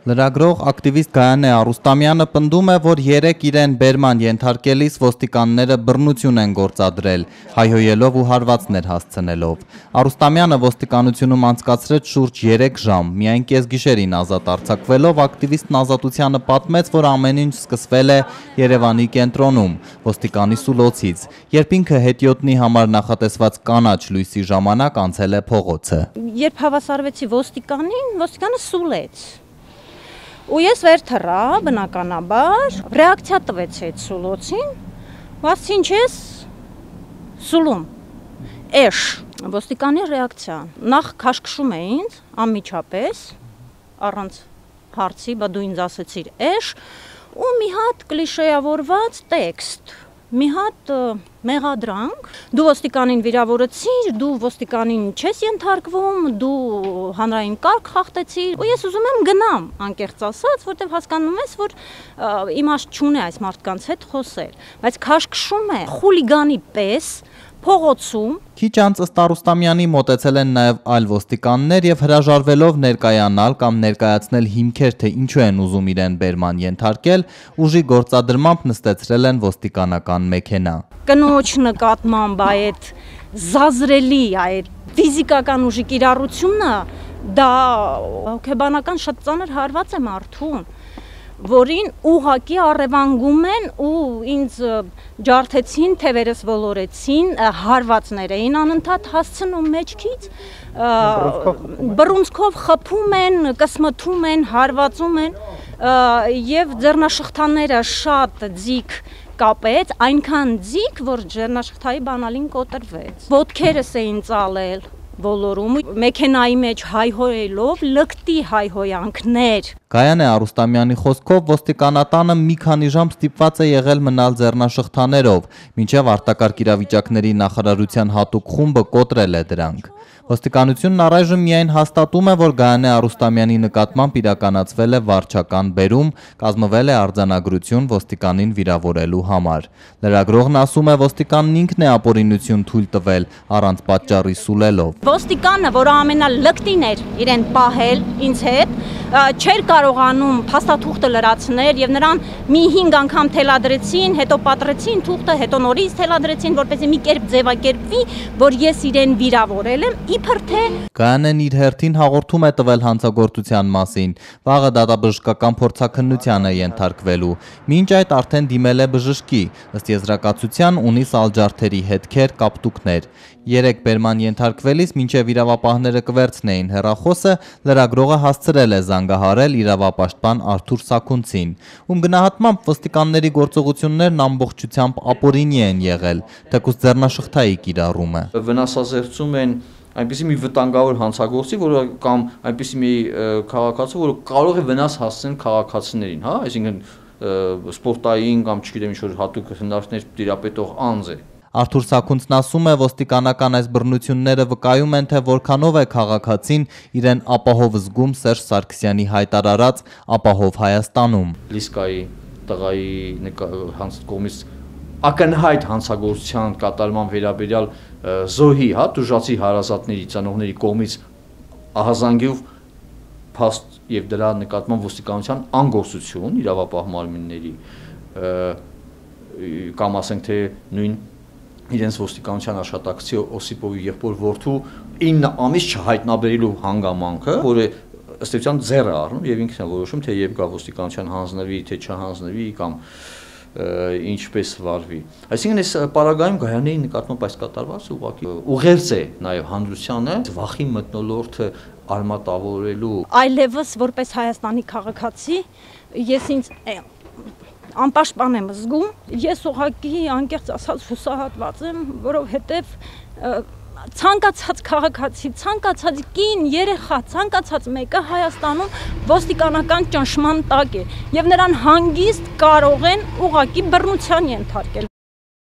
Լրագրող ակտիվիստ Գայանե Արուստամյանը պնդում է, որ երեք իրեն բերման ենթարկելիս ոստիկանները բռնություն են գործադրել, հայհոյելով ու հարվածներ հասցնելով։ Արուստամյանը ոստիկանությունում անցկացրեց շուրջ 3 ժամ, միայն կեսգիշերին ազատ արձակվելով ակտիվիստն Ազատությանը պատմեց, որ ամեն ինչ սկսվել է Երևանի կենտրոնում, ոստիկանի սուլոցից, երբ ինքը հետիոտնի համար նախատեսված կանաչ լույսի ժամանակ անցել է փողոցը։ Երբ հավասարվեցի ոստիկանին, ոստիկանը սուլեց։ Ու ես վեր թռա, բնականաբար, ռեակցիա տվեց այդ սուլոցին, ասի ինչ ես սուլում, էշ, ոստիկանի ռեակցիա, նախ քաշքշում է ինձ, անմիջապես, առանց հարցի, բա դու ինձ ասեցիր էշ, ու մի հատ կլիշեավորված տեքստ, մի հատ մեղադրանք, դու ոստիկանին վիրավորեցիր, դու ոստիկանին չես ենթարկվում, դու հանրային կարգ խախտեցիր, ու ես ուզում եմ գնամ, անկեղծ ասած, որտեղ հասկանում ես, որ իմաստ չունի այս մարդկանց հետ խոսել, բայց քաշքշում է խուլիգանի պես փողոցում։ Քիչ անց ըստ Արուստամյանի մոտեցել են նաև այլ ոստիկաններ եւ հրաժարվելով ներկայանալ կամ ներկայացնել հիմքեր, թե ինչու են ուզում իրեն բերման ենթարկել, ուժի գործադրմամբ նստեցրել են ոստիկանական մեքենա։ Կնոջ նկատմամբ այդ զազրելի, այդ ֆիզիկական ուժի կիրառությունը, դա հոգեբանական շատ ծանր հարված է մարդուն, որին ուղղակի առևանգում են ու ինձ ջարդեցին, թևերս ոլորեցին, հարվածներ էին անընդհատ հասցնում մեջքից, բռունցքով խփում են, կսմթում են, հարվածում են եւ ձեռնաշղթաները շատ ձիգ կապեց, այնքան ձիգ, որ ձեռնաշղթայի բանալին կոտրվեց։ Ոտքերս էին ծալել ոլորում, մեքենայի մեջ հայհոյելով, լկտի հայհոյանքներ։ Գայանե Արուստամյանի խոսքով ոստիկանատանը մի քանի ժամ ստիպված է եղել մնալ ձեռնաշղթաներով, մինչև արտակարգ իրավիճակների նախարարության հատուկ խումբը կոտրել է դրանք։ Ոստիկանությունն առայժմ միայն հաստատում է, որ Գայանե Արուստամյանի նկատմամբ իրականացվել է վարչական բերում, կազմվել է արձանագրություն ոստիկանին վիրավորելու համար։ Լրագրողն ասում է, ոստիկանն ինքն է ապօրինություն թույլ տվել, առանց պատճառի սուլելով։ Ոստիկանը, որը ամենալկտին էր իրեն պահել ինձ հետ, չէր կարողանում փաստաթուղթը լրացնել եւ նրան մի 5 անգամ թելադրեցին, հետո պատրեցին թուղթը, հետո նորից թելադրեցին, որպեսզի մի կերպ ձևակերպվի, որ ես իրեն վիրավորել եմ, իբր թե Գայանեն իր հերթին հաղորդում է տվել հանցագործության մասին, վաղը դատաբժշկական փորձաքննության է ենթարկվելու, մինչ այդ արդեն դիմել է բժշկի, ըստ եզրակացության ունի սալջարդերի հետքեր, կապտուկներ։ 3 բերման ենթարկվելիս մինչև իրավապահները կվերցնեին հեռախոսը, լրագրողը հասցրել է զանգահարել իրավապաշտպան Արթուր Սաքունցին, ում գնահատմամբ ոստիկանների գործողություններն ամբողջությամբ ապօրինի են եղել, թեկուզ ձեռնաշղթայի կիրառումը։ Վնասազերծում են այնպեսի մի վտանգավոր հանցագործի, որը կամ այնպեսի մի քաղաքացու, որը կարող է վնաս հասցնել քաղաքացիներին, հա, այսինքն սպորտային կամ չգիտեմ ինչ-որ հատուկ հնարքներ տիրապետող անձ է։ Արթուր Սաքունցն ասում է, ոստիկանական այս բռնությունները վկայում են, թե որքանով է քաղաքացին իրեն ապահով զգում Սերժ Սարգսյանի հայտարարած ապահով Հայաստանում։ Լիսկայի տղայի կողմից ակնհայտ հանցագործության կատարման վերաբերյալ զոհի, հա, տուժածի հարազատների, ծնողների կողմից ահազանգով փաստ եւ դրա նկատմամբ ոստիկանության անգործություն իրավապահ մարմինների կամ ասենք թե նույն իրենց ոստիկանության աշխատակցի Օսիպովի եղբոր որդու 9 ամիս չհայտնաբերելու հանգամանքը, որը ըստ էության ձեռ է առնում եւ ինքն է որոշում, թե երբ գա ոստիկանության հանձնվի, թե չհանձնվի կամ ինչպես վարվի։ Այսինքն այս պարագայում Գայանեի նկատմամբ այս կատարվածը ուղղակի ուղերձ է նաեւ հանրությանը վախի մթնոլորտը արմատավորելու։ Այլևս որպես Հայաստանի քաղաքացի ես ինձ անպաշտպան եմ զգում, ես ուղղակի անկեղծ ասած հուսահատված եմ, որովհետև ցանկացած քաղաքացի, ցանկացած կին, երեխա, ցանկացած մեկը Հայաստանում ոստիկանական ճնշման տակ է եւ նրան հանգիստ կարող են ուղղակի բռնության ենթարկել,